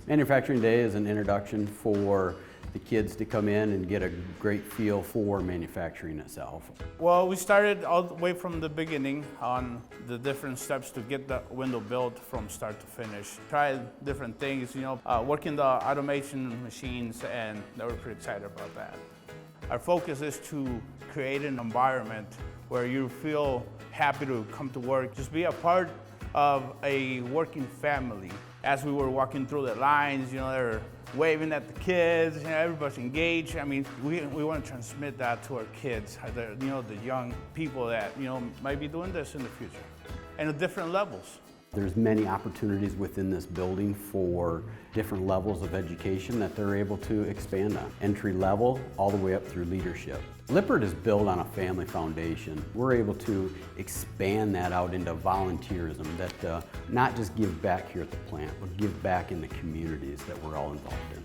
Manufacturing Day is an introduction for the kids to come in and get a great feel for manufacturing itself. Well, we started all the way from the beginning on the different steps to get the window built from start to finish. Tried different things, working the automation machines, and they were pretty excited about that. Our focus is to create an environment where you feel happy to come to work, just be a part of a working family. As we were walking through the lines, they're waving at the kids, everybody's engaged. I mean, we want to transmit that to our kids, the young people that, might be doing this in the future, and at different levels. There's many opportunities within this building for different levels of education that they're able to expand on. Entry level, all the way up through leadership. Lippert is built on a family foundation. We're able to expand that out into volunteerism, that not just give back here at the plant, but give back in the communities that we're all involved in.